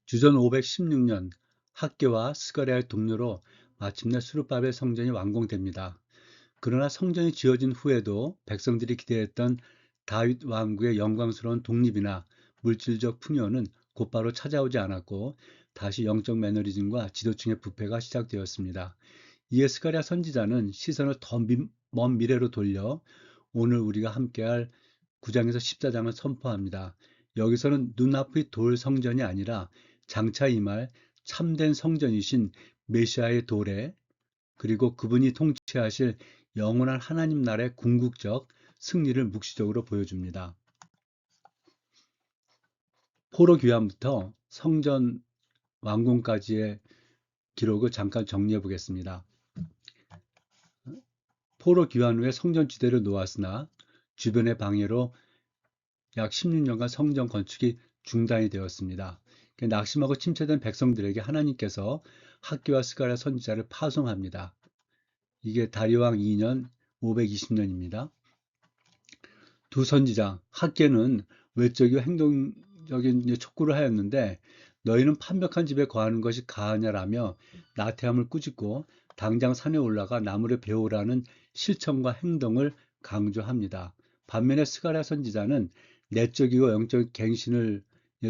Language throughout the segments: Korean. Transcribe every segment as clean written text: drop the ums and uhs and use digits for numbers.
주전 516년 학개와 스가랴의 동료로 마침내 수르바벨 성전이 완공됩니다. 그러나 성전이 지어진 후에도 백성들이 기대했던 다윗 왕국의 영광스러운 독립이나 물질적 풍요는 곧바로 찾아오지 않았고 다시 영적 매너리즘과 지도층의 부패가 시작되었습니다. 이에 스가랴 선지자는 시선을 더 먼 미래로 돌려 오늘 우리가 함께할 9장에서 14장을 선포합니다. 여기서는 눈앞의 돌 성전이 아니라 장차 임할 참된 성전이신 메시아의 도래, 그리고 그분이 통치하실 영원한 하나님 나라의 궁극적 승리를 묵시적으로 보여줍니다. 포로 귀환부터 성전 완공까지의 기록을 잠깐 정리해 보겠습니다. 포로 귀환 후에 성전 지대를 놓았으나 주변의 방해로 약 16년간 성전 건축이 중단이 되었습니다. 낙심하고 침체된 백성들에게 하나님께서 학기와 스가랴 선지자를 파송합니다. 이게 다리왕 2년 520년입니다. 두 선지자 학계는 외적이고 행동적인 촉구를 하였는데 너희는 판벽한 집에 거하는 것이 가하냐라며 나태함을 꾸짖고 당장 산에 올라가 나무를 베오라는 실천과 행동을 강조합니다. 반면에 스가랴 선지자는 내적이고 영적 갱신을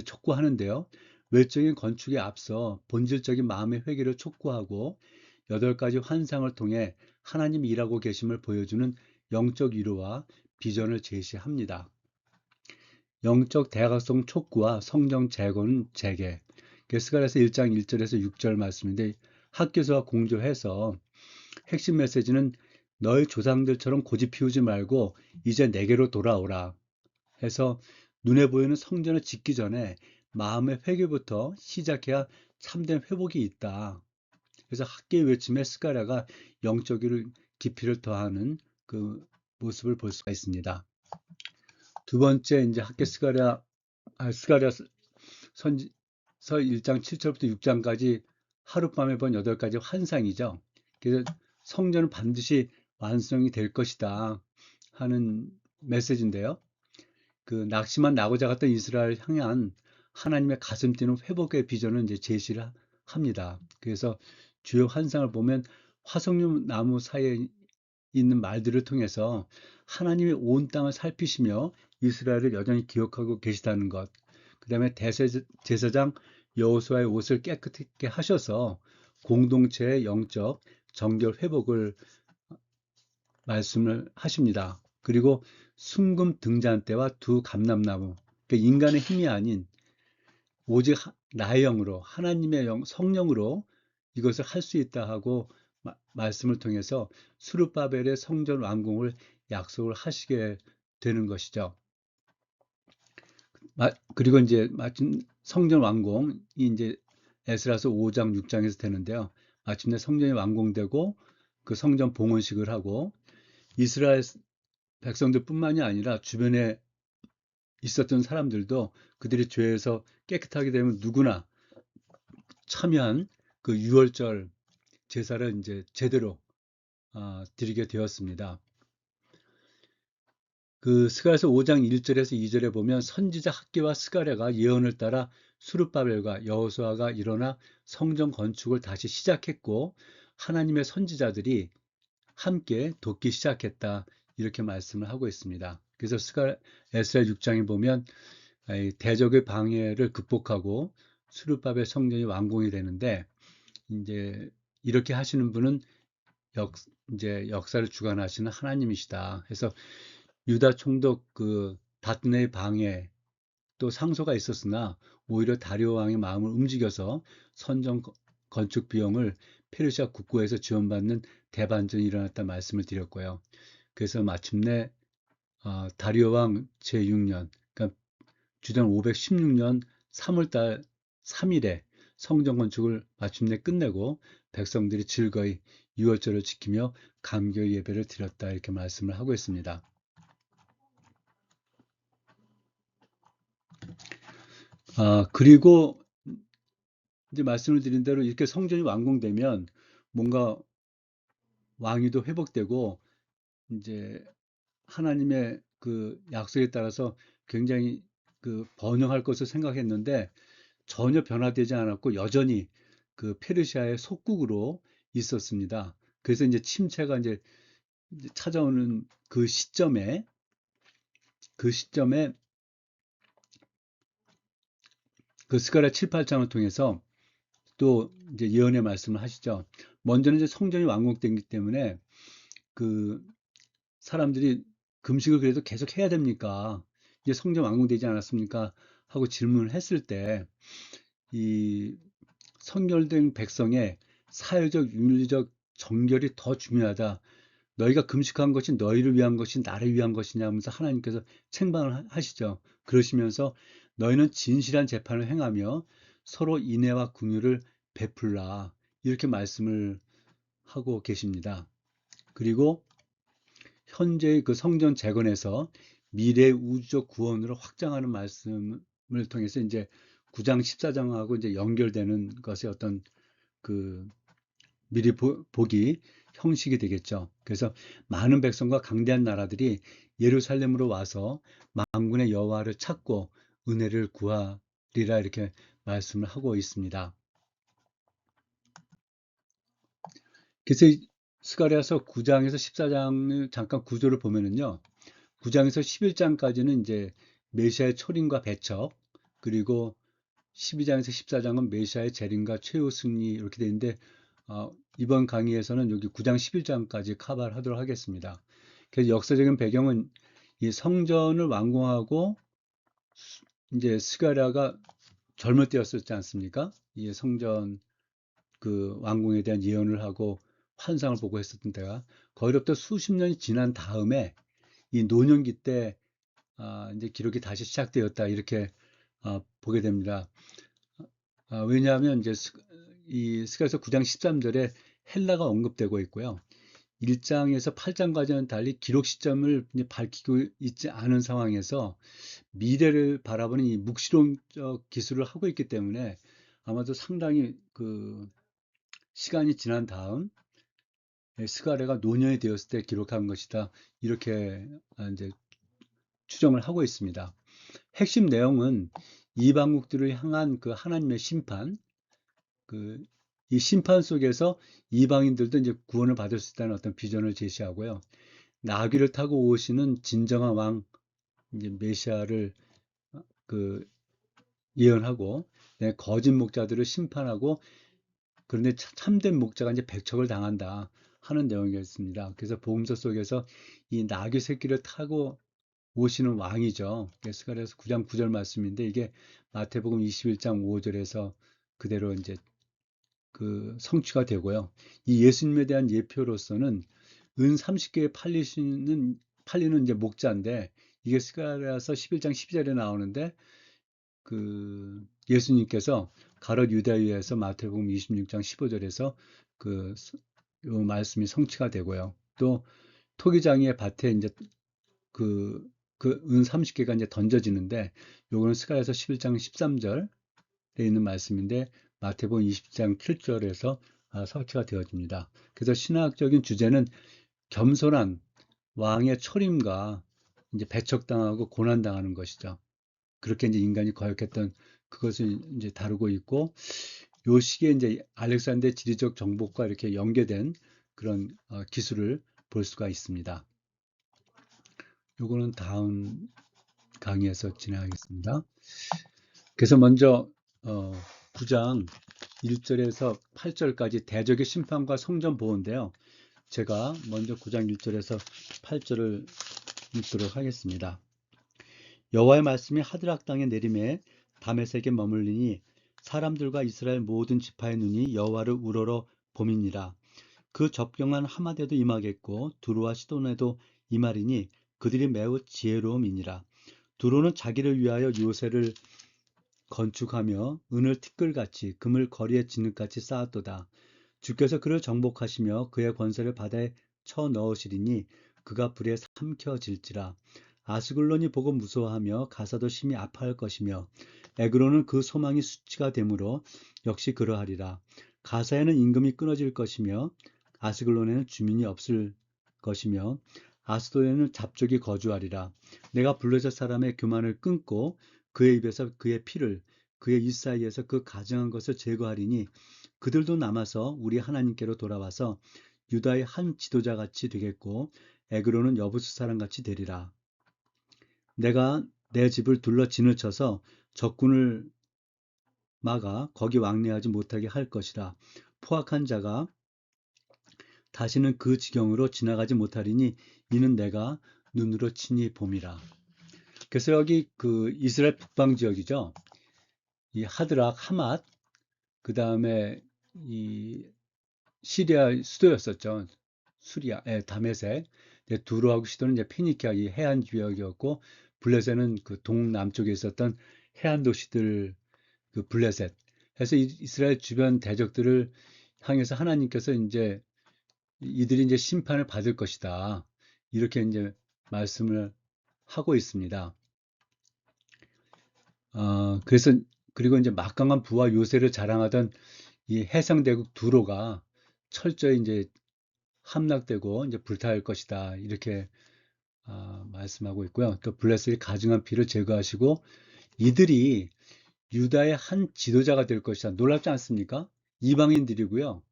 촉구하는데요. 외적인 건축에 앞서 본질적인 마음의 회개를 촉구하고 8가지 환상을 통해 하나님이 일하고 계심을 보여주는 영적 위로와 비전을 제시합니다. 영적 대각성 촉구와 성경 재건은 재개. 스가랴서 1장 1절에서 6절 말씀인데 학교서와 공조해서 핵심 메시지는 너희 조상들처럼 고집 피우지 말고 이제 내게로 돌아오라 해서 눈에 보이는 성전을 짓기 전에 마음의 회개부터 시작해야 참된 회복이 있다. 그래서 학계의 외침에 스가랴가 영적 깊이를 더하는 그 모습을 볼 수가 있습니다. 두 번째 이제 학계 스가랴 선지서 1장 7절부터 6장까지 하룻밤에 본 8가지 환상이죠. 그래서 성전은 반드시 완성이 될 것이다 하는 메시지인데요. 그 낙심한 낙오자 같던 이스라엘 향한 하나님의 가슴 뛰는 회복의 비전을 이제 제시를 합니다. 그래서 주요 환상을 보면 화석류 나무 사이에 있는 말들을 통해서 하나님이 온 땅을 살피시며 이스라엘을 여전히 기억하고 계시다는 것. 그 다음에 제사장 여호수아의 옷을 깨끗하게 하셔서 공동체의 영적 정결 회복을 말씀을 하십니다. 그리고 순금 등잔대와 두 감람나무, 그러니까 인간의 힘이 아닌 오직 나의 영으로 하나님의 성령으로 이것을 할 수 있다 하고 말씀을 통해서 수르바벨의 성전 완공을 약속을 하시게 되는 것이죠. 그리고 이제 마침 성전 완공이 이제 에스라서 5장 6장에서 되는데요. 마침내 성전이 완공되고 그 성전 봉헌식을 하고 이스라엘 백성들뿐만이 아니라 주변에 있었던 사람들도 그들이 죄에서 깨끗하게 되면 누구나 참여한 그 유월절 제사를 이제 제대로 드리게 되었습니다. 그 스가랴서 5장 1절에서 2절에 보면 선지자 학기와 스가랴가 예언을 따라 수르바벨과 여호수아가 일어나 성전 건축을 다시 시작했고 하나님의 선지자들이 함께 돕기 시작했다 이렇게 말씀을 하고 있습니다. 그래서 에스라 6장에 보면 대적의 방해를 극복하고 수르바벨 성전이 완공이 되는데 이제 이렇게 하시는 분은 이제 역사를 주관하시는 하나님이시다. 해서 유다 총독 그 다트네의 방해 또 상소가 있었으나 오히려 다리오 왕의 마음을 움직여서 선전 건축 비용을 페르시아 국고에서 지원받는 대반전이 일어났다 말씀을 드렸고요. 그래서 마침내 다리오 왕 제6년, 그러니까 주전 516년 3월달 3일에 성전 건축을 마침내 끝내고 백성들이 즐거이 유월절을 지키며 감격 예배를 드렸다 이렇게 말씀을 하고 있습니다. 그리고 이제 말씀을 드린 대로 이렇게 성전이 완공되면 뭔가 왕위도 회복되고 이제 하나님의 그 약속에 따라서 굉장히 그 번영할 것을 생각했는데 전혀 변화되지 않았고 여전히 그 페르시아의 속국으로 있었습니다. 그래서 이제 침체가 이제 찾아오는 그 시점에 그 스가랴 7, 8장을 통해서 또 이제 예언의 말씀을 하시죠. 먼저는 이제 성전이 완공되기 때문에 그 사람들이 금식을 그래도 계속 해야 됩니까? 이제 성전 완공되지 않았습니까? 하고 질문을 했을 때 이 선결된 백성의 사회적, 윤리적 정결이 더 중요하다. 너희가 금식한 것이 너희를 위한 것이 나를 위한 것이냐 하면서 하나님께서 책망을 하시죠. 그러시면서 너희는 진실한 재판을 행하며 서로 인애와 긍휼을 베풀라. 이렇게 말씀을 하고 계십니다. 그리고 현재의 그 성전 재건에서 미래 우주적 구원으로 확장하는 말씀을 통해서 이제 9장 14장하고 이제 연결되는 것의 어떤 그 미리 보기 형식이 되겠죠. 그래서 많은 백성과 강대한 나라들이 예루살렘으로 와서 만군의 여호와를 찾고 은혜를 구하리라 이렇게 말씀을 하고 있습니다. 그래서 스가랴서 9장에서 14장을 잠깐 구조를 보면은요. 9장에서 11장까지는 이제 메시아의 초림과 배척, 그리고 12장에서 14장은 메시아의 재림과 최후 승리 이렇게 되는데 이번 강의에서는 여기 9장 11장까지 커버를 하도록 하겠습니다. 그래서 역사적인 배경은 이 성전을 완공하고 이제 스가랴가 젊을 때였었지 않습니까? 이 성전 그 완공에 대한 예언을 하고 환상을 보고 했었던 때가 거기로부터 수십 년이 지난 다음에 이 노년기 때 이제 기록이 다시 시작되었다 이렇게 보게 됩니다. 왜냐하면 이제 이 스가랴서 9장 13절에 헬라가 언급되고 있고요. 1장에서 8장까지는 달리 기록 시점을 이제 밝히고 있지 않은 상황에서 미래를 바라보는 이 묵시론적 기술을 하고 있기 때문에 아마도 상당히 그 시간이 지난 다음 스가랴가 노년이 되었을 때 기록한 것이다. 이렇게 이제 추정을 하고 있습니다. 핵심 내용은 이방국들을 향한 그 하나님의 심판, 그 이 심판 속에서 이방인들도 이제 구원을 받을 수 있다는 어떤 비전을 제시하고요. 나귀를 타고 오시는 진정한 왕, 이제 메시아를 그 예언하고, 네, 거짓 목자들을 심판하고, 그런데 참된 목자가 이제 배척을 당한다 하는 내용이었습니다. 그래서 복음서 속에서 이 나귀 새끼를 타고 오시는 왕이죠. 스가랴서 9장 9절 말씀인데 이게 마태복음 21장 5절에서 그대로 이제 그 성취가 되고요. 이 예수님에 대한 예표로서는 은 30개에 팔리는 이제 목자인데 이게 스가랴서 11장 12절에 나오는데 그 예수님께서 가롯 유다유에서 마태복음 26장 15절에서 그 요 말씀이 성취가 되고요. 또 토기장이의 밭에 이제 그 은 30개가 이제 던져지는데 요거는 스가랴서 11장 13절에 있는 말씀인데 마태복음 20장 7절에서 성취가 되어집니다. 그래서 신학적인 주제는 겸손한 왕의 초림과 이제 배척당하고 고난당하는 것이죠. 그렇게 이제 인간이 거역했던 그것을 이제 다루고 있고 요 시기에 이제 알렉산더의 지리적 정복과 이렇게 연계된 그런 기술을 볼 수가 있습니다. 요거는 다음 강의에서 진행하겠습니다. 그래서 먼저 9장 1절에서 8절까지 대적의 심판과 성전 보호인데요. 제가 먼저 9장 1절에서 8절을 읽도록 하겠습니다. 여호와의 말씀이 하드락 땅에 내림에 다메섹에 머물리니 사람들과 이스라엘 모든 지파의 눈이 여호와를 우러러 봄이니라. 그 접경한 하마데도 임하겠고 두루와 시돈에도 임하리니 그들이 매우 지혜로움이니라. 두루는 자기를 위하여 요새를 건축하며 은을 티끌같이 금을 거리에 진흙같이 쌓았도다. 주께서 그를 정복하시며 그의 권세를 바다에 쳐 넣으시리니 그가 불에 삼켜질지라. 아스글론이 보고 무서워하며 가사도 심히 아파할 것이며 에그로는 그 소망이 수치가 되므로 역시 그러하리라. 가사에는 임금이 끊어질 것이며 아스글론에는 주민이 없을 것이며 아스도에는 잡족이 거주하리라. 내가 블레셋 사람의 교만을 끊고 그의 입에서 그의 피를 그의 이 사이에서 그 가증한 것을 제거하리니 그들도 남아서 우리 하나님께로 돌아와서 유다의 한 지도자같이 되겠고 에그로는 여부수 사람같이 되리라. 내가 내 집을 둘러 진을 쳐서 적군을 막아 거기 왕래하지 못하게 할 것이라. 포악한 자가 다시는 그 지경으로 지나가지 못하리니 이는 내가 눈으로 친히 봄이라. 그래서 여기 그 이스라엘 북방 지역이죠. 이 하드락, 하맛, 그 다음에 이 시리아 수도였었죠. 수리아, 다메섹. 두로하고 시도는 이제 피니키아 이 해안 지역이었고, 블레셋은 그 동남쪽에 있었던 해안 도시들, 그 블레셋. 해서 이스라엘 주변 대적들을 향해서 하나님께서 이제 이들이 이제 심판을 받을 것이다. 이렇게 이제 말씀을 하고 있습니다. 그래서 그리고 이제 막강한 부와 요새를 자랑하던 이 해상대국 두로가 철저히 이제 함락되고 이제 불타올 것이다. 이렇게 말씀하고 있고요. 또 블레셋이 가증한 피를 제거하시고 이들이 유다의 한 지도자가 될 것이다. 놀랍지 않습니까? 이방인들이고요.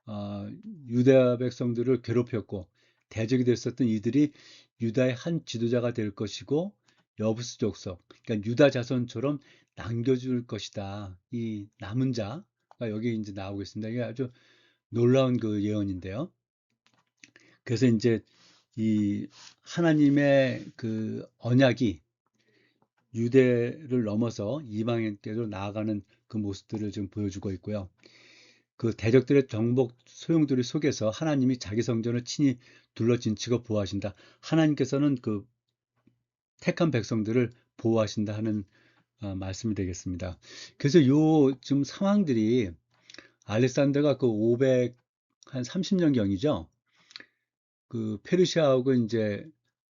아, 유다 백성들을 괴롭혔고 대적이 됐었던 이들이 유다의 한 지도자가 될 것이고 여부수 족속, 그러니까 유다 자손처럼 남겨줄 것이다. 이 남은 자가 여기 이제 나오고 있습니다. 이게 아주 놀라운 그 예언인데요. 그래서 이제 이 하나님의 그 언약이 유대를 넘어서 이방인께로 나아가는 그 모습들을 지금 보여주고 있고요. 그 대적들의 정복 소용돌이 속에서 하나님이 자기 성전을 친히 둘러진치고 보호하신다. 하나님께서는 그 택한 백성들을 보호하신다 하는 말씀이 되겠습니다. 그래서 요 지금 상황들이 알렉산더가 그 500, 한 30년경이죠. 그 페르시아하고 이제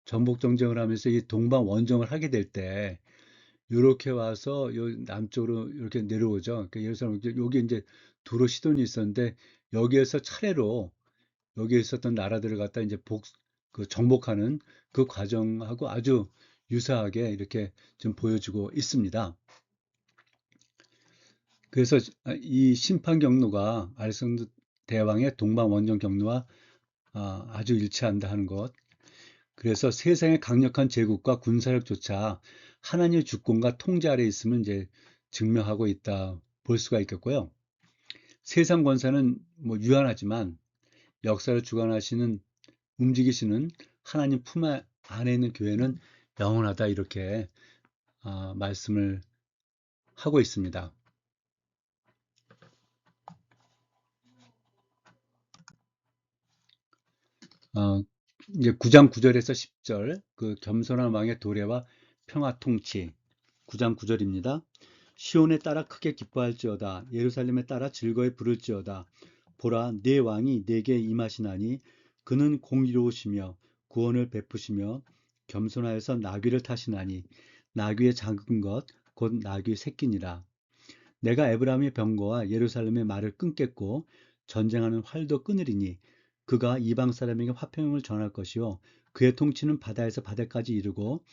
전복 정쟁을 하면서 이 동방 원정을 하게 될 때, 요렇게 와서 요 남쪽으로 이렇게 내려오죠. 그러니까 예루살렘, 여기 이제 두로 시돈이 있었는데, 여기에서 차례로 여기에 있었던 나라들을 갖다 이제 그 정복하는 그 과정하고 아주 유사하게 이렇게 좀 보여주고 있습니다. 그래서 이 심판 경로가 알렉산더 대왕의 동방 원정 경로와 아주 일치한다 하는 것. 그래서 세상의 강력한 제국과 군사력조차 하나님의 주권과 통제 아래 있음을 이제 증명하고 있다 볼 수가 있겠고요. 세상 권세는 뭐 유한하지만 역사를 주관하시는 움직이시는 하나님 품 안에 있는 교회는 영원하다 이렇게 말씀을 하고 있습니다. 어, 이제 9장 9절에서 10절 그 겸손한 왕의 도래와 평화 통치 9장 9절입니다. 시온에 따라 크게 기뻐할지어다 예루살렘에 따라 즐거이 부를지어다 보라 네 왕이 내게 임하시나니 그는 공의로우시며 구원을 베푸시며 겸손하여서 나귀를 타시나니 나귀의 작은 것 곧 나귀 새끼니라. 내가 에브라임의 병거와 예루살렘의 말을 끊겠고 전쟁하는 활도 끊으리니 그가 이방 사람에게 화평을 전할 것이요 그의 통치는 바다에서 바다까지 이르고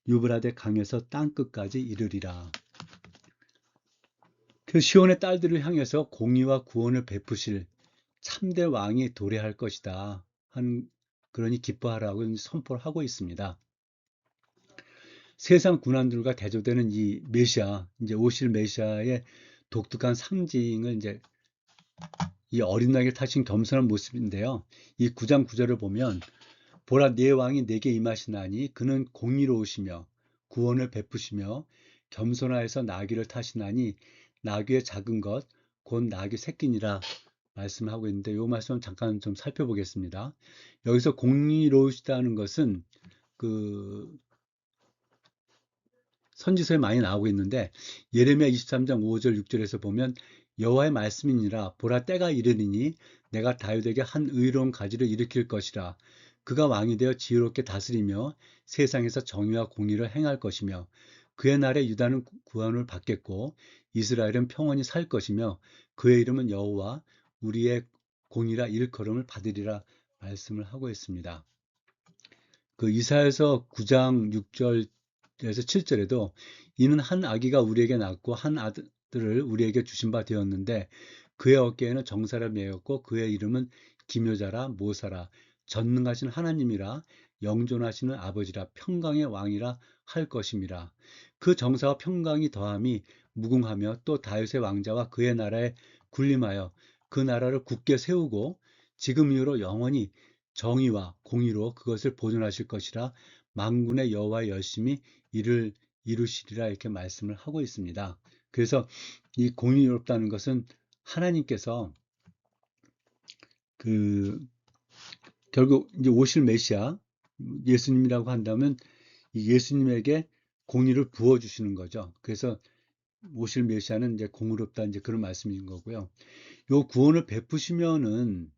유브라데 강에서 땅 끝까지 이르리라. 그 시온의 딸들을 향해서 공의와 구원을 베푸실 참대 왕이 도래할 것이다. 그러니 기뻐하라고 선포를 하고 있습니다. 세상 군환들과 대조되는 이 메시아, 이제 오실 메시아의 독특한 상징을 이제 이 어린 나귀를 타신 겸손한 모습인데요. 이 9장 9절을 보면 보라 네 왕이 내게 임하시나니 그는 공의로우시며 구원을 베푸시며 겸손하여서 나귀를 타시나니 나귀의 작은 것 곧 나귀 새끼니라 말씀하고 있는데 이 말씀 잠깐 좀 살펴보겠습니다. 여기서 공의로우시다는 것은 그 선지서에 많이 나오고 있는데 예레미야 23장 5절 6절에서 보면 여호와의 말씀이니라 보라 때가 이르리니 내가 다윗에게 한 의로운 가지를 일으킬 것이라 그가 왕이 되어 지혜롭게 다스리며 세상에서 정의와 공의를 행할 것이며 그의 날에 유다는 구원을 받겠고 이스라엘은 평온히 살 것이며 그의 이름은 여호와 우리의 공의라 일컬음을 받으리라 말씀을 하고 있습니다. 그 이사야서 9장 6절에서 7절에도 이는 한 아기가 우리에게 낳고 한 아들을 우리에게 주신 바 되었는데 그의 어깨에는 정사를 메었고 그의 이름은 기묘자라 모사라 전능하신 하나님이라 영존하시는 아버지라 평강의 왕이라 할 것임이라. 그 정사와 평강이 더함이 무궁하며 또 다윗의 왕자와 그의 나라에 군림하여 그 나라를 굳게 세우고 지금 이후로 영원히 정의와 공의로 그것을 보존하실 것이라. 만군의 여호와의 열심히 이를 이루시리라 이렇게 말씀을 하고 있습니다. 그래서 이 공의롭다는 것은 하나님께서 그 결국 이제 오실 메시아 예수님이라고 한다면 이 예수님에게 공의를 부어 주시는 거죠. 그래서 오실 메시아는 이제 공의롭다 이제 그런 말씀인 거고요. 요 구원을 베푸시면은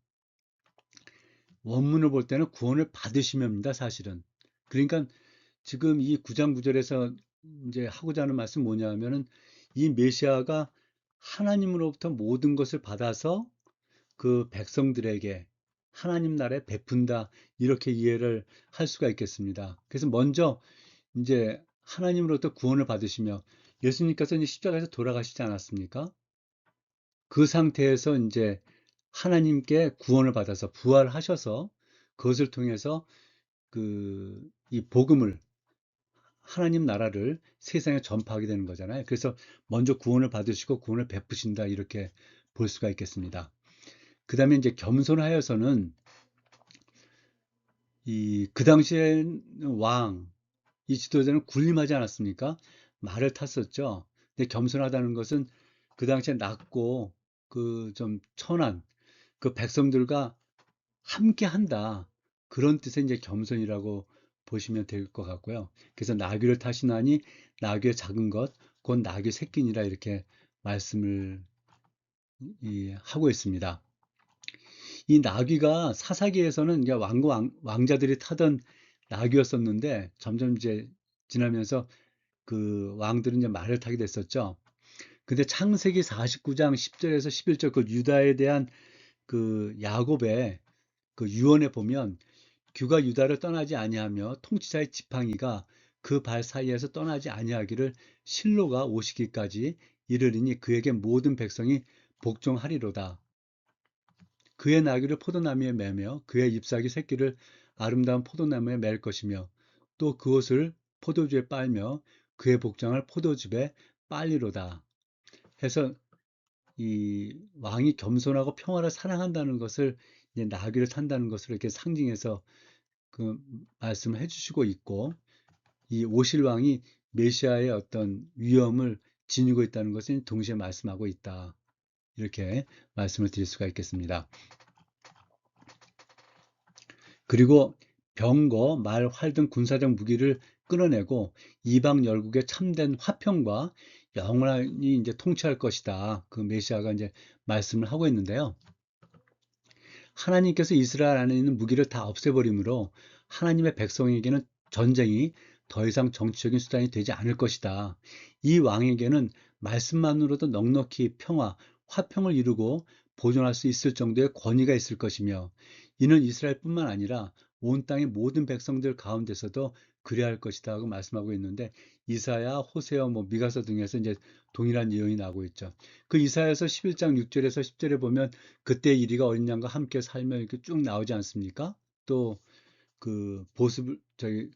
원문을 볼 때는 구원을 받으시면입니다, 사실은. 그러니까 지금 이 9장 9절에서 이제 하고자 하는 말씀 뭐냐면은 이 메시아가 하나님으로부터 모든 것을 받아서 그 백성들에게 하나님 나라에 베푼다 이렇게 이해를 할 수가 있겠습니다. 그래서 먼저 이제 하나님으로부터 구원을 받으시며 예수님께서 이제 십자가에서 돌아가시지 않았습니까? 그 상태에서 이제 하나님께 구원을 받아서 부활하셔서 그것을 통해서 이 복음을 하나님 나라를 세상에 전파하게 되는 거잖아요. 그래서 먼저 구원을 받으시고 구원을 베푸신다 이렇게 볼 수가 있겠습니다. 그 다음에 이제 겸손하여서는 그 당시에 이 지도자는 군림하지 않았습니까? 말을 탔었죠. 근데 겸손하다는 것은 그 당시에 낮고 그 좀 천한 그 백성들과 함께 한다. 그런 뜻의 이제 겸손이라고 보시면 될 것 같고요. 그래서 나귀를 타시나니 나귀의 작은 것, 곧 나귀 새끼니라 이렇게 말씀을 하고 있습니다. 이 나귀가 사사기에서는 이제 왕자들이 타던 나귀였었는데 점점 이제 지나면서 그 왕들은 이제 말을 타게 됐었죠. 근데 창세기 49장 10절에서 11절 그 유다에 대한 그 야곱의 그 유언에 보면 규가 유다를 떠나지 아니하며 통치자의 지팡이가 그 발 사이에서 떠나지 아니하기를 실로가 오시기까지 이르리니 그에게 모든 백성이 복종하리로다. 그의 나귀를 포도나무에 매며 그의 잎사귀 새끼를 아름다운 포도나무에 맬 것이며 또 그것을 포도주에 빨며 그의 복장을 포도즙에 빨리로다. 해서 이 왕이 겸손하고 평화를 사랑한다는 것을 이제 나귀를 탄다는 것으로 이렇게 상징해서 그 말씀을 해주시고 있고 이 오실 왕이 메시아의 어떤 위엄을 지니고 있다는 것을 동시에 말씀하고 있다. 이렇게 말씀을 드릴 수가 있겠습니다. 그리고 병거, 말, 활 등 군사적 무기를 끌어내고 이방 열국의 참된 화평과 영원히 이제 통치할 것이다. 그 메시아가 이제 말씀을 하고 있는데요. 하나님께서 이스라엘 안에 있는 무기를 다 없애버리므로 하나님의 백성에게는 전쟁이 더 이상 정치적인 수단이 되지 않을 것이다. 이 왕에게는 말씀만으로도 넉넉히 평화, 화평을 이루고 보존할 수 있을 정도의 권위가 있을 것이며 이는 이스라엘뿐만 아니라 온 땅의 모든 백성들 가운데서도 그래야 할 것이다 하고 말씀하고 있는데 이사야, 호세아, 미가서 등에서 이제 동일한 예언이 나오고 있죠. 그 이사야서 11장 6절에서 10절에 보면 그때 이리가 어린 양과 함께 살며 이렇게 쭉 나오지 않습니까? 또 그 보습을 저기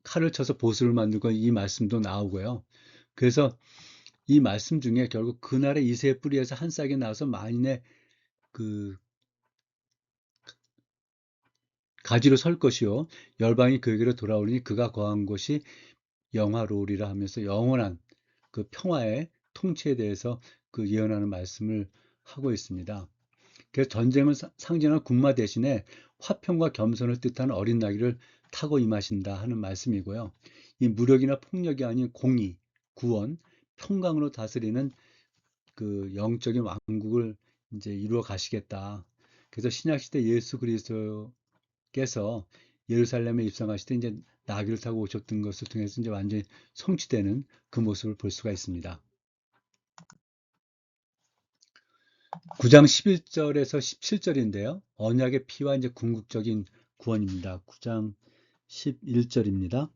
칼을 쳐서 보습을 만들고 이 말씀도 나오고요. 그래서 이 말씀 중에 결국 그날의 이새의 뿌리에서 한 싹이 나서 만인의 그 가지로 설 것이요 열방이 그에게로 돌아오리니 그가 거한 곳이 영화로우리라 하면서 영원한 그 평화의 통치에 대해서 그 예언하는 말씀을 하고 있습니다. 그래서 전쟁을 상징하는 군마 대신에 화평과 겸손을 뜻하는 어린 나귀를 타고 임하신다 하는 말씀이고요. 이 무력이나 폭력이 아닌 공의, 구원, 평강으로 다스리는 그 영적인 왕국을 이제 이루어 가시겠다. 그래서 신약 시대 예수 그리스도께서 예루살렘에 입성하실 때 이제 나귀를 타고 오셨던 것을 통해서 이제 완전히 성취되는 그 모습을 볼 수가 있습니다. 9장 11절에서 17절인데요. 언약의 피와 이제 궁극적인 구원입니다. 9장 11절입니다.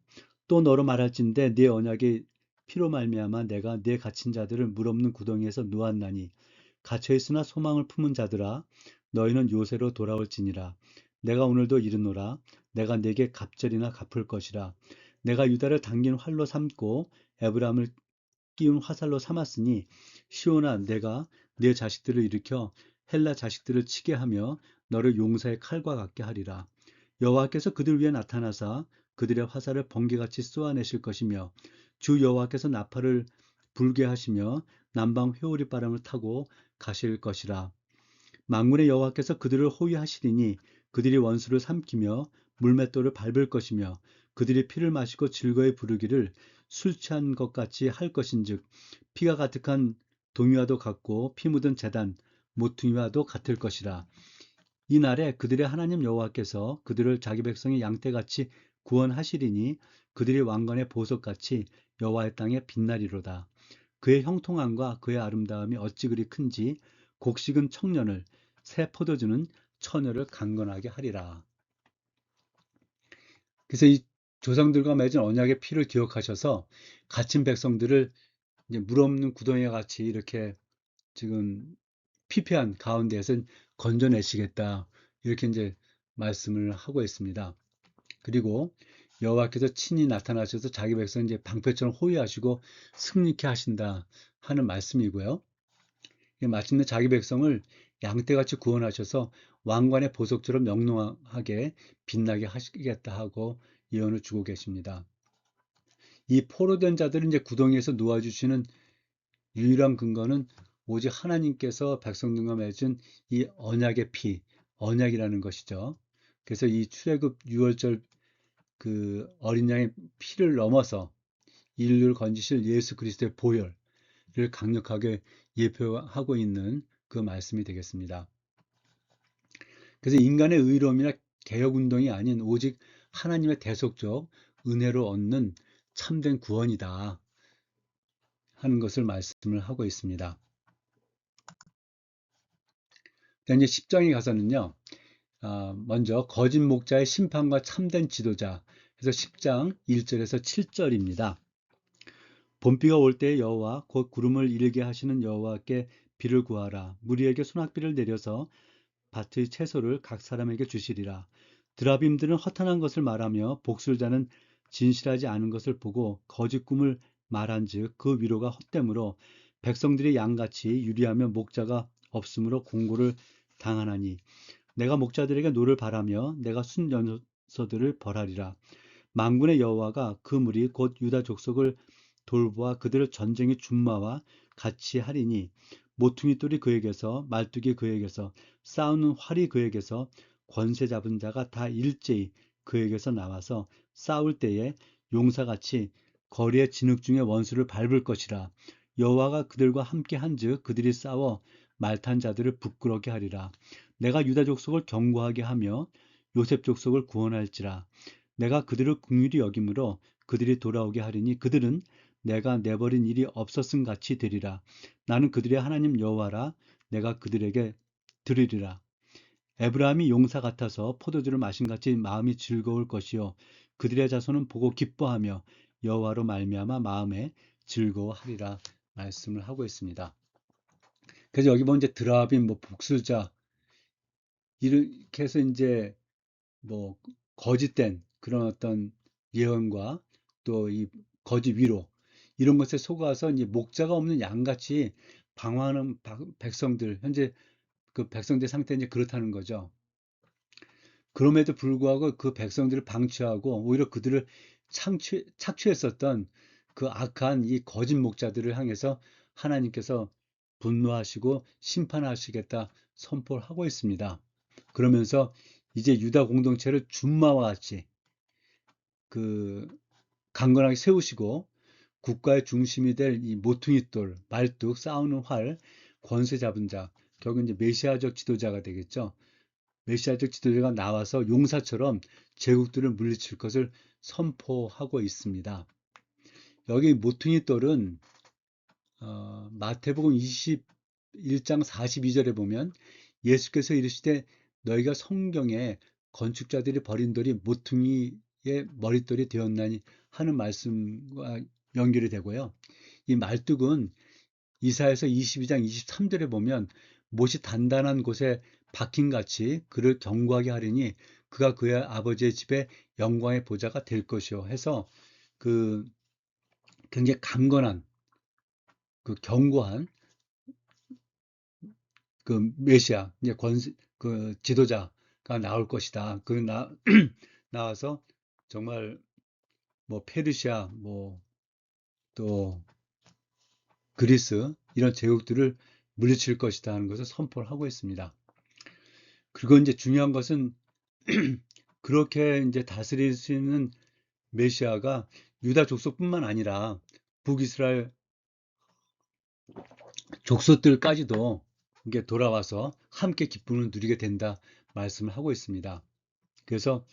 또 너로 말할진대 네 언약의 피로 말미암아 내가 네 갇힌 자들을 물 없는 구덩이에서 놓았나니 갇혀 있으나 소망을 품은 자들아 너희는 요새로 돌아올지니라. 내가 오늘도 이르노라. 내가 네게 갑절이나 갚을 것이라. 내가 유다를 당긴 활로 삼고 에브라임을 끼운 화살로 삼았으니 시온아 내가 네 자식들을 일으켜 헬라 자식들을 치게 하며 너를 용사의 칼과 같게 하리라. 여호와께서 그들 위에 나타나사 그들의 화살을 번개같이 쏘아내실 것이며 주 여호와께서 나팔을 불게 하시며 남방 회오리 바람을 타고 가실 것이라. 만군의 여호와께서 그들을 호위하시리니 그들이 원수를 삼키며 물맷돌을 밟을 것이며 그들이 피를 마시고 즐거이 부르기를 술 취한 것 같이 할 것인즉 피가 가득한 동이와도 같고 피 묻은 제단 모퉁이와도 같을 것이라. 이 날에 그들의 하나님 여호와께서 그들을 자기 백성의 양떼같이 구원하시리니 그들이 왕관의 보석같이 여호와의 땅에 빛나리로다. 그의 형통함과 그의 아름다움이 어찌 그리 큰지 곡식은 청년을 새 포도주는 처녀를 강건하게 하리라. 그래서 이 조상들과 맺은 언약의 피를 기억하셔서 갇힌 백성들을 이제 물 없는 구덩이와 같이 이렇게 지금 피폐한 가운데에서 건져내시겠다. 이렇게 이제 말씀을 하고 있습니다. 그리고 여호와께서 친히 나타나셔서 자기 백성 이제 방패처럼 호위하시고 승리케 하신다 하는 말씀이고요. 마침내 자기 백성을 양떼같이 구원하셔서 왕관의 보석처럼 영롱하게 빛나게 하시겠다 하고 예언을 주고 계십니다. 이 포로된 자들을 이제 구덩이에서 놓아주시는 유일한 근거는 오직 하나님께서 백성들과 맺은 이 언약의 피, 언약이라는 것이죠. 그래서 이 출애굽 6월절 그 어린 양의 피를 넘어서 인류를 건지실 예수 그리스도의 보혈을 강력하게 예표하고 있는 그 말씀이 되겠습니다. 그래서 인간의 의로움이나 개혁운동이 아닌 오직 하나님의 대속적 은혜로 얻는 참된 구원이다 하는 것을 말씀을 하고 있습니다. 이제 10장에 가서는요. 먼저 거짓 목자의 심판과 참된 지도자 그래서 10장 1절에서 7절입니다. 봄비가 올 때에 여호와 곧 구름을 이르게 하시는 여호와께 비를 구하라. 무리에게 소낙비를 내려서 밭의 채소를 각 사람에게 주시리라. 드라빔들은 허탄한 것을 말하며 복술자는 진실하지 않은 것을 보고 거짓 꿈을 말한즉 그 위로가 헛되므로 백성들이 양같이 유리하며 목자가 없으므로 공고를 당하나니 내가 목자들에게 노를 바라며 내가 순연소들을 벌하리라. 만군의 여호와가 그 무리 곧 유다 족속을 돌보아 그들을 전쟁의 준마와 같이 하리니 모퉁이 돌이 그에게서 말뚝이 그에게서 싸우는 활이 그에게서 권세 잡은 자가 다 일제히 그에게서 나와서 싸울 때에 용사같이 거리의 진흙 중에 원수를 밟을 것이라. 여호와가 그들과 함께 한즉 그들이 싸워 말탄 자들을 부끄럽게 하리라. 내가 유다 족속을 견고하게 하며 요셉 족속을 구원할지라. 내가 그들을 긍휼히 여김으로 그들이 돌아오게 하리니 그들은 내가 내버린 일이 없었음 같이 되리라. 나는 그들의 하나님 여호와라. 내가 그들에게 들으리라. 에브라임이 용사 같아서 포도주를 마신 같이 마음이 즐거울 것이요 그들의 자손은 보고 기뻐하며 여호와로 말미암아 마음에 즐거워하리라 말씀을 하고 있습니다. 그래서 여기 보면 이제 드라빔, 뭐 복술자 이렇게 해서 이제 뭐 거짓된 그런 어떤 예언과 또 이 거짓 위로 이런 것에 속아서 이제 목자가 없는 양같이 방황하는 백성들 현재 그 백성들 상태 이제 그렇다는 거죠. 그럼에도 불구하고 그 백성들을 방치하고 오히려 그들을 착취했었던 그 악한 이 거짓 목자들을 향해서 하나님께서 분노하시고 심판하시겠다 선포를 하고 있습니다. 그러면서 이제 유다 공동체를 준마와 같이 그 강건하게 세우시고 국가의 중심이 될 이 모퉁이돌, 말뚝, 싸우는 활, 권세 잡은 자, 결국 이제 메시아적 지도자가 되겠죠. 메시아적 지도자가 나와서 용사처럼 제국들을 물리칠 것을 선포하고 있습니다. 여기 모퉁이돌은 마태복음 21장 42절에 보면 예수께서 이르시되 너희가 성경에 건축자들이 버린 돌이 모퉁이 머릿돌이 되었나니 하는 말씀과 연결이 되고요. 이 말뚝은 이사야서 22장 23절에 보면 못이 단단한 곳에 박힌 같이 그를 견고하게 하리니 그가 그의 아버지의 집에 영광의 보좌가 될 것이요 해서 그 굉장히 강건한 그 견고한 그 메시아 이제 그 지도자가 나올 것이다. 나와서 정말 뭐 페르시아 뭐 또 그리스 이런 제국들을 물리칠 것이다 하는 것을 선포를 하고 있습니다. 그리고 이제 중요한 것은 그렇게 이제 다스릴 수 있는 메시아가 유다 족속뿐만 아니라 북이스라엘 족속들까지도 이게 돌아와서 함께 기쁨을 누리게 된다 말씀을 하고 있습니다. 그래서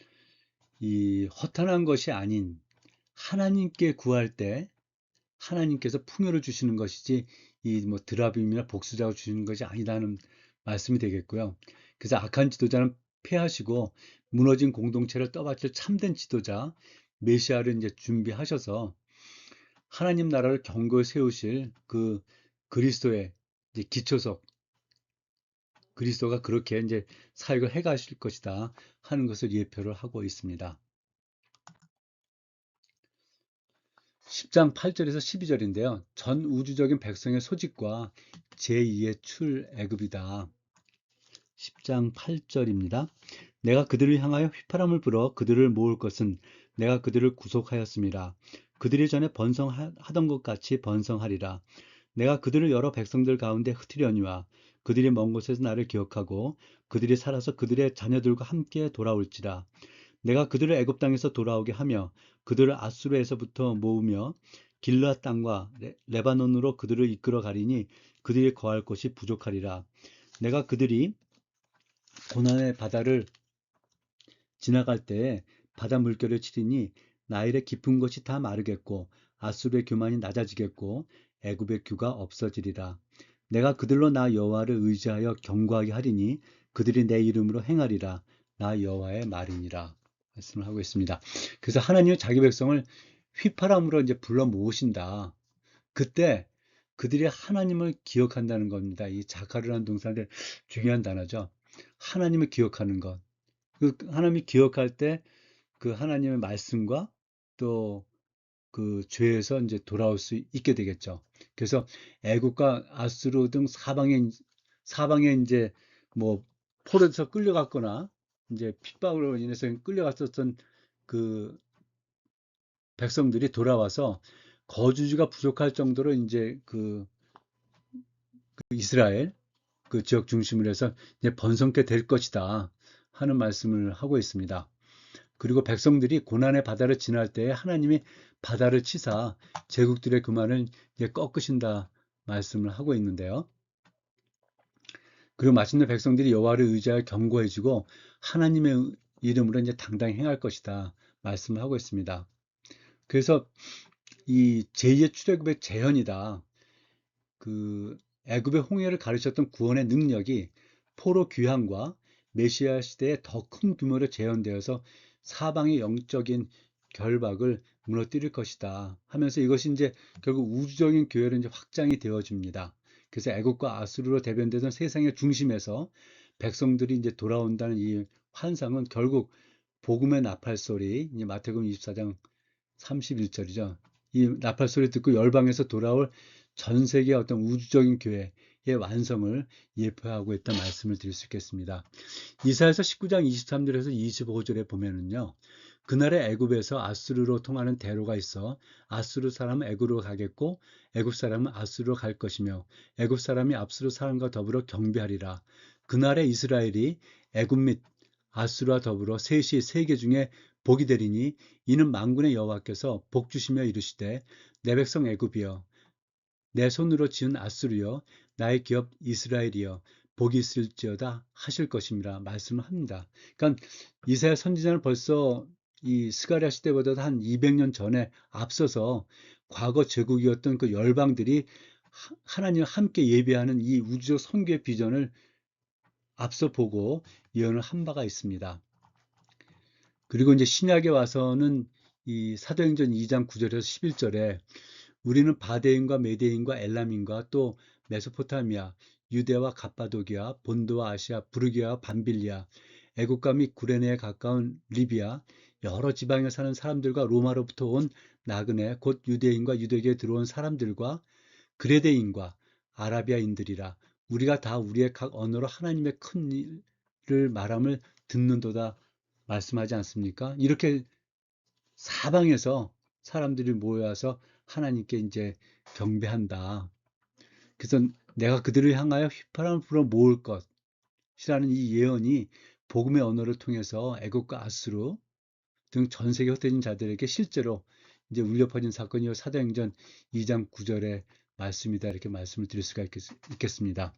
이 허탄한 것이 아닌 하나님께 구할 때 하나님께서 풍요를 주시는 것이지 이 뭐 드라빔이나 복수자가 주시는 것이 아니라는 말씀이 되겠고요. 그래서 악한 지도자는 패하시고 무너진 공동체를 떠받칠 참된 지도자 메시아를 이제 준비하셔서 하나님 나라를 견고히 세우실 그 그리스도의 이제 기초석 그리스도가 그렇게 이제 사역을 해 가실 것이다 하는 것을 예표를 하고 있습니다. 10장 8절에서 12절인데요. 전 우주적인 백성의 소집과 제2의 출애굽이다. 10장 8절입니다. 내가 그들을 향하여 휘파람을 불어 그들을 모을 것은 내가 그들을 구속하였습니다. 그들이 전에 번성하던 것 같이 번성하리라. 내가 그들을 여러 백성들 가운데 흩으려니와 그들이 먼 곳에서 나를 기억하고 그들이 살아서 그들의 자녀들과 함께 돌아올지라. 내가 그들을 애굽 땅에서 돌아오게 하며 그들을 아수르에서부터 모으며 길르앗 땅과 레바논으로 그들을 이끌어 가리니 그들이 거할 곳이 부족하리라. 내가 그들이 고난의 바다를 지나갈 때에 바다 물결을 치리니 나일의 깊은 곳이 다 마르겠고 아수르의 교만이 낮아지겠고 애굽의 규가 없어지리라. 내가 그들로 나 여호와를 의지하여 견고하게 하리니 그들이 내 이름으로 행하리라. 나 여호와의 말이니라. 말씀을 하고 있습니다. 그래서 하나님은 자기 백성을 휘파람으로 이제 불러 모으신다. 그때 그들이 하나님을 기억한다는 겁니다. 이 자카르라는 동사인데 중요한 단어죠. 하나님을 기억하는 것. 그 하나님이 기억할 때 그 하나님의 말씀과 또 그 죄에서 이제 돌아올 수 있게 되겠죠. 그래서 애국과 아수르 등 사방에 이제 뭐 포로에서 끌려갔거나 이제 핍박으로 인해서 끌려갔었던 그 백성들이 돌아와서 거주지가 부족할 정도로 이제 그 이스라엘 그 지역 중심으로 해서 이제 번성케 될 것이다 하는 말씀을 하고 있습니다. 그리고 백성들이 고난의 바다를 지날 때에 하나님이 바다를 치사 제국들의 교만을 이제 꺾으신다 말씀을 하고 있는데요. 그리고 마침내 백성들이 여호와를 의지하여 견고해지고 하나님의 이름으로 이제 당당히 행할 것이다 말씀을 하고 있습니다. 그래서 이 제2의 출애굽의 재현이다. 그 애굽의 홍해를 가르쳤던 구원의 능력이 포로 귀환과 메시아 시대에 더 큰 규모로 재현되어서 사방의 영적인 결박을 무너뜨릴 것이다 하면서 이것이 이제 결국 우주적인 교회로 이제 확장이 되어집니다. 그래서 애국과 아수르로 대변되던 세상의 중심에서 백성들이 이제 돌아온다는 이 환상은 결국 복음의 나팔 소리, 이제 마태복음 24장 31절이죠. 이 나팔 소리 듣고 열방에서 돌아올 전 세계 어떤 우주적인 교회의 완성을 예표하고 있다 말씀을 드릴 수 있겠습니다. 이사야서 19장 23절에서 25절에 보면은요. 그날의 애굽에서 아수르로 통하는 대로가 있어 아수르 사람은 애굽으로 가겠고 애굽 사람은 아수르로 갈 것이며 애굽 사람이 아수르 사람과 더불어 경배하리라. 그날에 이스라엘이 애굽 및 아수르와 더불어 셋이 세계 중에 복이 되리니 이는 만군의 여호와께서 복 주시며 이르시되 내 백성 애굽이여 내 손으로 지은 아수르여 나의 기업 이스라엘이여 복이 있을지어다 하실 것입니다. 말씀을 합니다. 그러니까 이사야 선지자는 벌써 이 스가랴 시대보다 한 200년 전에 앞서서 과거 제국이었던 그 열방들이 하나님과 함께 예배하는 이 우주적 선교의 비전을 앞서 보고 예언을 한 바가 있습니다. 그리고 이제 신약에 와서는 이 사도행전 2장 9절에서 11절에 우리는 바데인과 메데인과 엘람인과 또 메소포타미아, 유대와 갑바도기아, 본도와 아시아, 부르기아와 밤빌리아, 애국가 및 구레네에 가까운 리비아, 여러 지방에 사는 사람들과 로마로부터 온 나그네, 곧 유대인과 유대교에 들어온 사람들과 그레데인과 아라비아인들이라. 우리가 다 우리의 각 언어로 하나님의 큰 일을 말함을 듣는도다 말씀하지 않습니까? 이렇게 사방에서 사람들이 모여서 하나님께 이제 경배한다. 그래서 내가 그들을 향하여 휘파람을 불어 모을 것이라는 이 예언이 복음의 언어를 통해서 애국과 아수르 등 전 세계 흩어진 자들에게 실제로 이제 울려 퍼진 사건이 사도행전 2장 9절의 말씀이다. 이렇게 말씀을 드릴 수가 있겠습니다.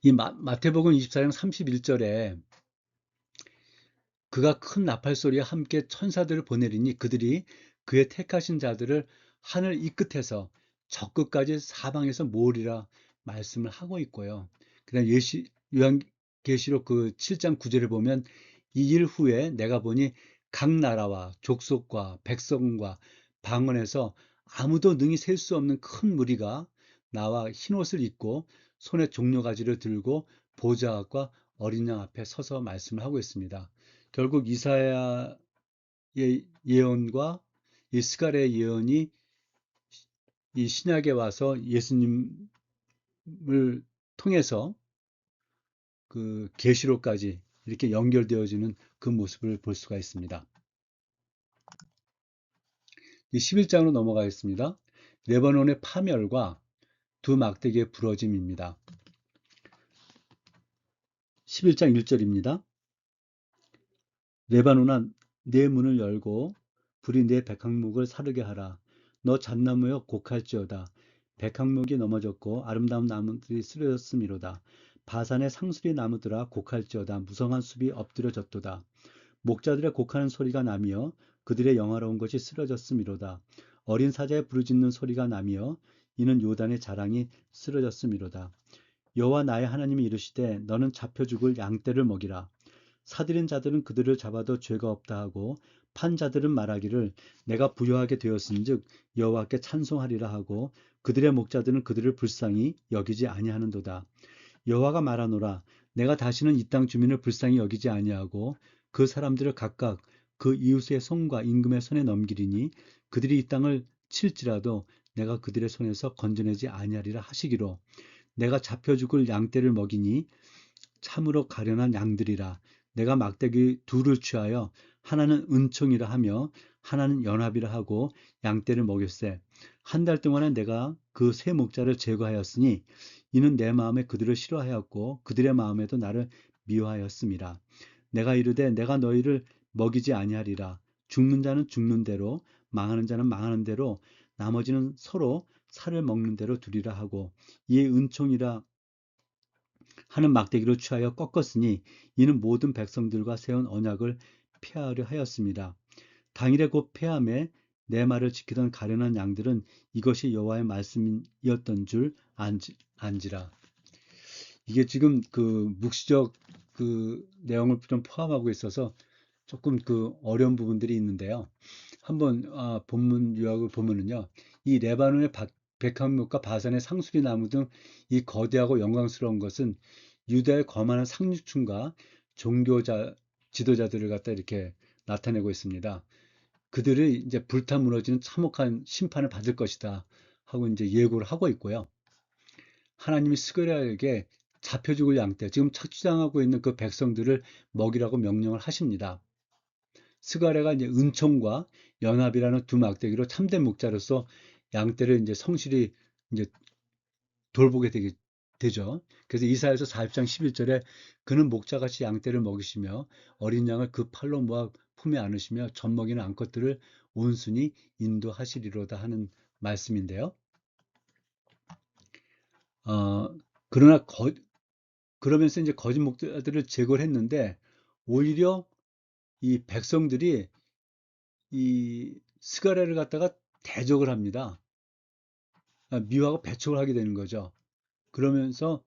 이 마태복음 24장 31절에 그가 큰 나팔 소리와 함께 천사들을 보내리니 그들이 그의 택하신 자들을 하늘 이 끝에서 저 끝까지 사방에서 모으리라 말씀을 하고 있고요. 그다음 요한계시록 그 7장 9절에 보면 이 일 후에 내가 보니 각 나라와 족속과 백성과 방언에서 아무도 능히 셀 수 없는 큰 무리가 나와 흰옷을 입고 손에 종려가지를 들고 보좌과 어린 양 앞에 서서 말씀을 하고 있습니다. 결국 이사야의 예언과 이 스가랴의 예언이 이 신약에 와서 예수님을 통해서 그 계시록까지 이렇게 연결되어지는 그 모습을 볼 수가 있습니다. 이 11장으로 넘어가겠습니다. 레바논의 파멸과 두 막대기의 부러짐입니다. 11장 1절입니다. 레바논아 내 문을 열고 불이 내 백향목을 사르게 하라. 너 잣나무여 곡할지어다. 백향목이 넘어졌고 아름다운 나무들이 쓰러졌음이로다. 바산의 상수리 나무들아 곡할지어다. 무성한 숲이 엎드려졌도다. 목자들의 곡하는 소리가 나며 그들의 영화로운 것이 쓰러졌음이로다. 어린 사자의 부르짖는 소리가 나며 이는 요단의 자랑이 쓰러졌음이로다. 여호와 나의 하나님이 이르시되 너는 잡혀 죽을 양떼를 먹이라. 사들인 자들은 그들을 잡아도 죄가 없다 하고 판 자들은 말하기를 내가 부요하게 되었은즉 여호와께 찬송하리라 하고 그들의 목자들은 그들을 불쌍히 여기지 아니하는도다. 여호와가 말하노라 내가 다시는 이 땅 주민을 불쌍히 여기지 아니하고 그 사람들을 각각 그 이웃의 손과 임금의 손에 넘기리니 그들이 이 땅을 칠지라도 내가 그들의 손에서 건져내지 아니하리라 하시기로 내가 잡혀 죽을 양떼를 먹이니 참으로 가련한 양들이라. 내가 막대기 둘을 취하여 하나는 은총이라 하며 하나는 연합이라 하고 양떼를 먹였세. 한 달 동안에 내가 그 세 목자를 제거하였으니 이는 내 마음에 그들을 싫어하였고 그들의 마음에도 나를 미워하였음이라. 내가 이르되 내가 너희를 먹이지 아니하리라. 죽는 자는 죽는 대로 망하는 자는 망하는 대로 나머지는 서로 살을 먹는 대로 두리라 하고 이에 은총이라 하는 막대기로 취하여 꺾었으니 이는 모든 백성들과 세운 언약을 폐하려 하였습니다. 당일에 곧 폐함에 내 말을 지키던 가련한 양들은 이것이 여호와의 말씀이었던 줄 안지라. 이게 지금 그 묵시적 그 내용을 좀 포함하고 있어서 조금 그 어려운 부분들이 있는데요. 한번 본문 요약을 보면은요. 이 레바논의 백합목과 바산의 상수리 나무 등 이 거대하고 영광스러운 것은 유다의 거만한 상류층과 종교자 지도자들을 갖다 이렇게 나타내고 있습니다. 그들이 이제 불타 무너지는 참혹한 심판을 받을 것이다 하고 이제 예고를 하고 있고요. 하나님이 스가랴에게 잡혀 죽을 양떼, 지금 착취당하고 있는 그 백성들을 먹이라고 명령을 하십니다. 스가랴가 이제 은총과 연합이라는 두 막대기로 참된 목자로서 양떼를 이제 성실히 이제 돌보게 되죠. 그래서 이사야서 40장 11절에 그는 목자같이 양떼를 먹이시며 어린 양을 그 팔로 모아 품에 안으시며 젖먹이는 암컷들을 온순히 인도하시리로다 하는 말씀인데요. 어, 그러나 그러면서 이제 거짓 목자들을 제거를 했는데 오히려 이 백성들이 이 스가랴를 갖다가 대적을 합니다. 미워하고 배척을 하게 되는 거죠. 그러면서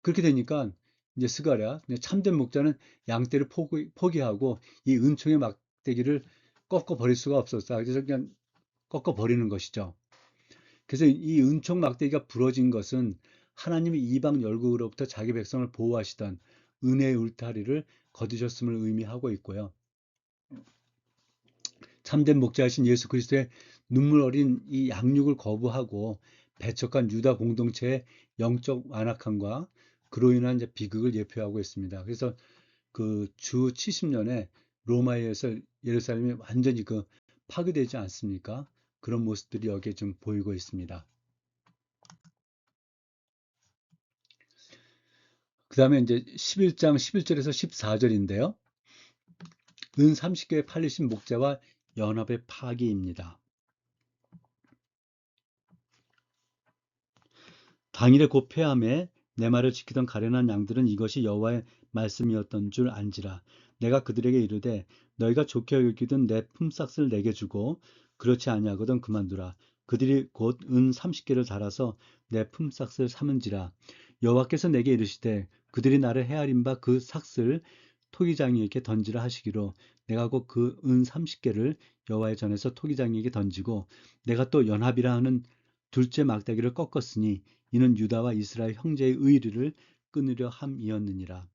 그렇게 되니까 이제 스가랴. 참된 목자는 양떼를 포기하고 이 은총의 막대기를 꺾어 버릴 수가 없었다. 그래서 그냥 꺾어 버리는 것이죠. 그래서 이 은총 막대기가 부러진 것은 하나님이 이방 열국으로부터 자기 백성을 보호하시던 은혜의 울타리를 거두셨음을 의미하고 있고요. 참된 목자이신 예수 그리스도의 눈물 어린 이 양육을 거부하고 배척한 유다 공동체의 영적 완악함과 그로 인한 이제 비극을 예표하고 있습니다. 그래서 그 주 70년에 로마에 의해서 예루살렘이 완전히 파괴되지 않습니까? 그런 모습들이 여기에 좀 보이고 있습니다. 그 다음에 이제 11장 11절에서 14절인데요. 은 30개의 팔리신 목자와 연합의 파기입니다. 당일에 곧 패함에 내 말을 지키던 가련한 양들은 이것이 여호와의 말씀이었던 줄 안지라. 내가 그들에게 이르되 너희가 좋게 여기든 내 품삯을 내게 주고 그렇지 아니하거든 그만두라. 그들이 곧 은 30개를 달아서 내 품삯을 삼은지라. 여호와께서 내게 이르시되 그들이 나를 헤아린 바 그 삭을 토기장이에게 던지라 하시기로 내가 곧 그 은 30개를 여호와의 전에서 토기장이에게 던지고 내가 또 연합이라 하는 둘째 막대기를 꺾었으니 이는 유다와 이스라엘 형제의 의리를 끊으려 함이었느니라.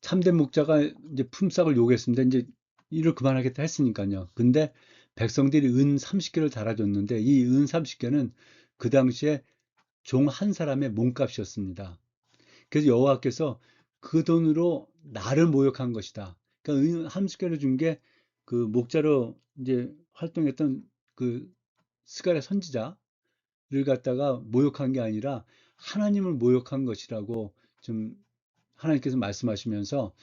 참된 목자가 이제 품삯을 요구했습니다. 이제 일을 그만하겠다 했으니까요. 근데 백성들이 은 30개를 달아줬는데 이 은 30개는 그 당시에 종 한 사람의 몸값이었습니다. 그래서 여호와께서 그 돈으로 나를 모욕한 것이다. 그러니까 은 30개를 준 게 그 목자로 이제 활동했던 그 스가랴 선지자 를 갖다가 모욕한 게 아니라 하나님을 모욕한 것이라고 좀 하나님께서 말씀하시면서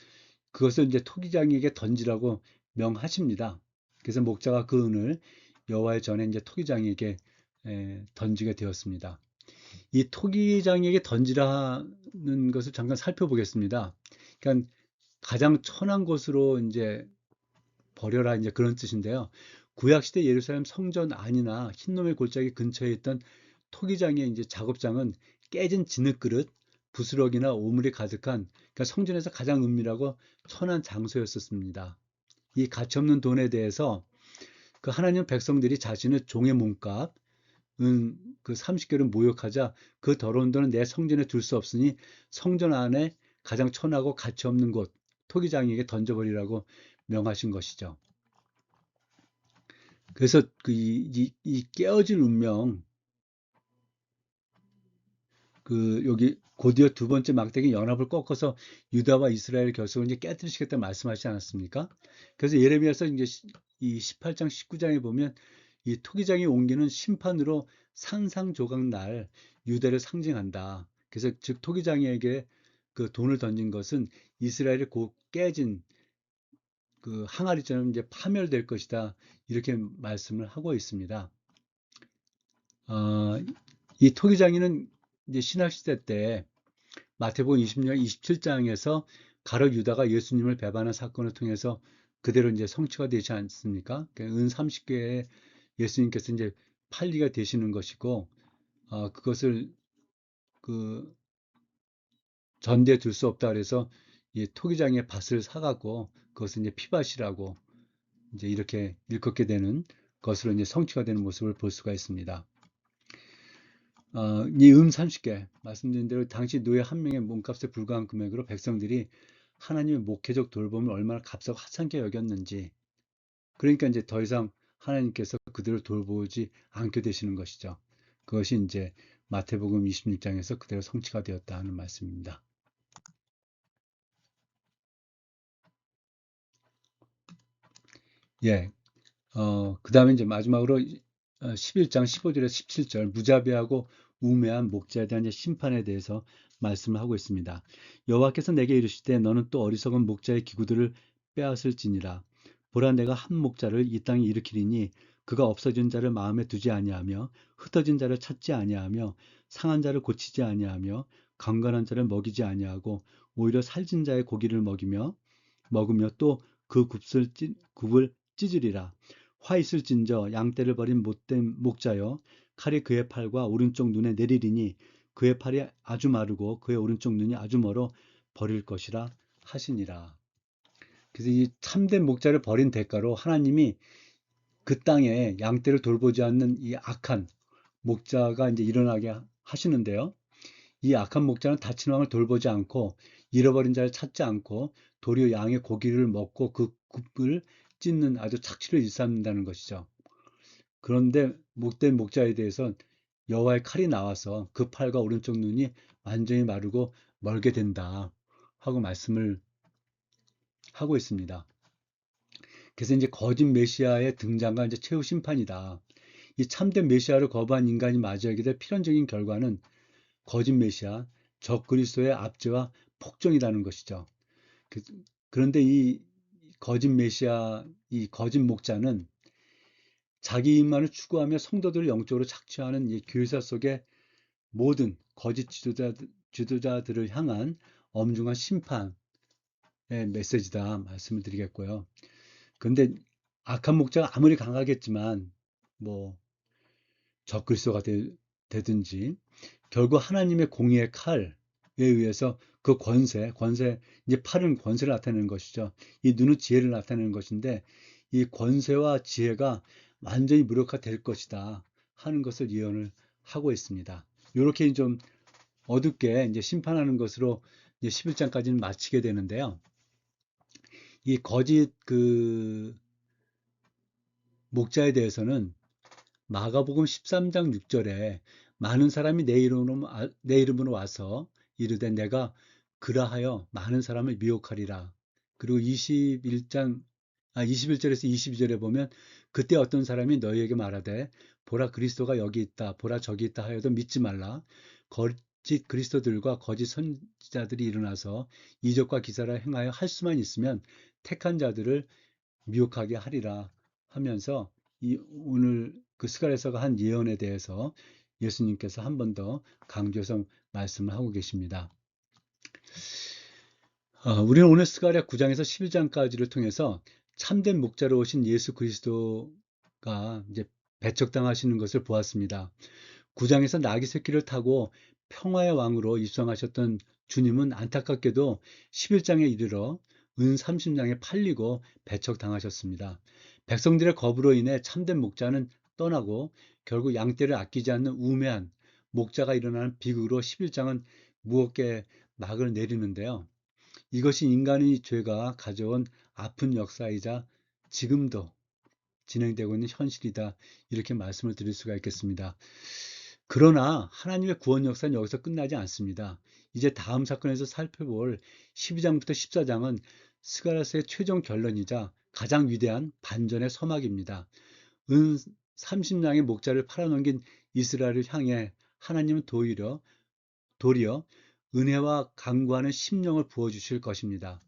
그것을 이제 토기장이에게 던지라고 명하십니다. 그래서 목자가 그 은을 여호와의 전에 이제 토기장이에게 던지게 되었습니다. 이 토기장이에게 던지라는 것을 잠깐 살펴보겠습니다. 그러니까 가장 천한 곳으로 이제 버려라 이제 그런 뜻인데요. 구약시대 예루살렘 성전 안이나 흰놈의 골짜기 근처에 있던 토기장의 이제 작업장은 깨진 진흙그릇, 부스러기나 오물이 가득한 그러니까 성전에서 가장 은밀하고 천한 장소였었습니다. 이 가치없는 돈에 대해서 그 하나님 백성들이 자신의 종의 몸값, 그 30개를 모욕하자 그 더러운 돈은 내 성전에 둘 수 없으니 성전 안에 가장 천하고 가치 없는 곳, 토기장에게 던져버리라고 명하신 것이죠. 그래서 이 깨어질 운명, 여기 곧이어 두 번째 막대기 연합을 꺾어서 유다와 이스라엘 결속을 이제 깨뜨리시겠다 말씀하시지 않았습니까? 그래서 예레미야서 이제 이 18장 19장에 보면 이 토기장이 옮기는 심판으로 산상조각 날 유다를 상징한다. 그래서 즉 토기장에게 그 돈을 던진 것은 이스라엘이 곧 깨진 그 항아리처럼 이제 파멸될 것이다. 이렇게 말씀을 하고 있습니다. 어, 이 토기장이는 이제 신학시대 때 마태복음 20장 27장에서 가룟 유다가 예수님을 배반한 사건을 통해서 그대로 이제 성취가 되지 않습니까? 은 30개에 예수님께서 이제 판리가 되시는 것이고, 그것을 그 전대에 둘 수 없다 그래서 이 토기장의 밭을 사갖고 그것을 이제 피밭이라고 이제 이렇게 일컫게 되는 것으로 이제 성취가 되는 모습을 볼 수가 있습니다. 이 30개 말씀드린 대로 당시 노예 한 명의 몸값에 불과한 금액으로 백성들이 하나님의 목회적 돌봄을 얼마나 값싸고 하찮게 여겼는지 그러니까 이제 더 이상 하나님께서 그들을 돌보지 않게 되시는 것이죠. 그것이 이제 마태복음 26장에서 그대로 성취가 되었다 하는 말씀입니다. 예, 그 다음에 이제 마지막으로 11장 15절에서 17절 무자비하고 우매한 목자에 대한 이제 심판에 대해서 말씀을 하고 있습니다. 여호와께서 내게 이르시되 너는 또 어리석은 목자의 기구들을 빼앗을지니라. 보라 내가 한 목자를 이 땅에 일으키리니 그가 없어진 자를 마음에 두지 아니하며 흩어진 자를 찾지 아니하며 상한 자를 고치지 아니하며 강건한 자를 먹이지 아니하고 오히려 살진 자의 고기를 먹으며 또 그 굽을 찢으리라. 화 있을진저 양떼를 버린 못된 목자여 칼이 그의 팔과 오른쪽 눈에 내리리니 그의 팔이 아주 마르고 그의 오른쪽 눈이 아주 멀어 버릴 것이라 하시니라. 그래서 이 참된 목자를 버린 대가로 하나님이 그 땅에 양떼를 돌보지 않는 이 악한 목자가 이제 일어나게 하시는데요. 이 악한 목자는 다친 왕을 돌보지 않고 잃어버린 자를 찾지 않고 도리어 양의 고기를 먹고 그 굽을 찢는 아주 착취를 일삼는다는 것이죠. 그런데 목된 목자에 대해서 여호와의 칼이 나와서 그 팔과 오른쪽 눈이 완전히 마르고 멀게 된다 하고 말씀을 하고 있습니다. 그래서 이제 거짓 메시아의 등장과 이제 최후 심판이다. 이 참된 메시아를 거부한 인간이 맞이하게 될 필연적인 결과는 거짓 메시아, 적그리스도의 압제와 폭정이라는 것이죠. 그런데 이 거짓 메시아, 이 거짓 목자는 자기 이익만을 추구하며 성도들을 영적으로 착취하는 이 교회사 속의 모든 거짓 지도자들을 향한 엄중한 심판의 메시지다 말씀을 드리겠고요. 그런데 악한 목자가 아무리 강하겠지만 뭐 적그리스도가 되든지 결국 하나님의 공의의 칼에 의해서 그 권세, 이제 팔은 권세를 나타내는 것이죠. 이 눈은 지혜를 나타내는 것인데 이 권세와 지혜가 완전히 무력화될 것이다 하는 것을 예언을 하고 있습니다. 이렇게 좀 어둡게 이제 심판하는 것으로 이제 11장까지는 마치게 되는데요. 이 거짓 그 목자에 대해서는 마가복음 13장 6절에 많은 사람이 내 이름으로 와서 이르되 내가 그라하여 많은 사람을 미혹하리라. 그리고 21절에서 22절에 보면 그때 어떤 사람이 너희에게 말하되 보라 그리스도가 여기 있다 보라 저기 있다 하여도 믿지 말라. 거짓 그리스도들과 거짓 선지자들이 일어나서 이적과 기사를 행하여 할 수만 있으면 택한 자들을 미혹하게 하리라 하면서 이 오늘 그 스가랴서가 한 예언에 대해서 예수님께서 한 번 더 강조해서 말씀을 하고 계십니다. 우리는 오늘 스가랴 9장에서 11장까지를 통해서 참된 목자로 오신 예수 그리스도가 이제 배척당하시는 것을 보았습니다. 9장에서 나귀 새끼를 타고 평화의 왕으로 입성하셨던 주님은 안타깝게도 11장에 이르러 은 30냥에 팔리고 배척당하셨습니다. 백성들의 거부로 인해 참된 목자는 떠나고 결국 양떼를 아끼지 않는 우매한 목자가 일어나는 비극으로 11장은 무겁게 막을 내리는데요. 이것이 인간의 죄가 가져온 아픈 역사이자 지금도 진행되고 있는 현실이다. 이렇게 말씀을 드릴 수가 있겠습니다. 그러나 하나님의 구원 역사는 여기서 끝나지 않습니다. 이제 다음 사건에서 살펴볼 12장부터 14장은 스가랴서의 최종 결론이자 가장 위대한 반전의 서막입니다. 은 30냥의 목자를 팔아넘긴 이스라엘을 향해 하나님은 도리어 은혜와 강구하는 심령을 부어주실 것입니다.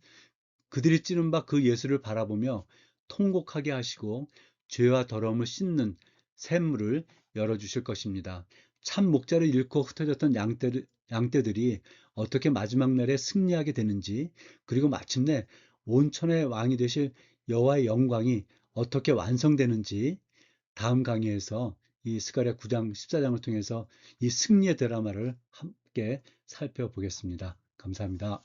그들이 찌른 바 그 예수를 바라보며 통곡하게 하시고 죄와 더러움을 씻는 샘물을 열어주실 것입니다. 참 목자를 잃고 흩어졌던 양떼들이 어떻게 마지막 날에 승리하게 되는지, 그리고 마침내 온천의 왕이 되실 여호와의 영광이 어떻게 완성되는지 다음 강의에서 이 스가랴 9장 14장을 통해서 이 승리의 드라마를 함께 살펴보겠습니다. 감사합니다.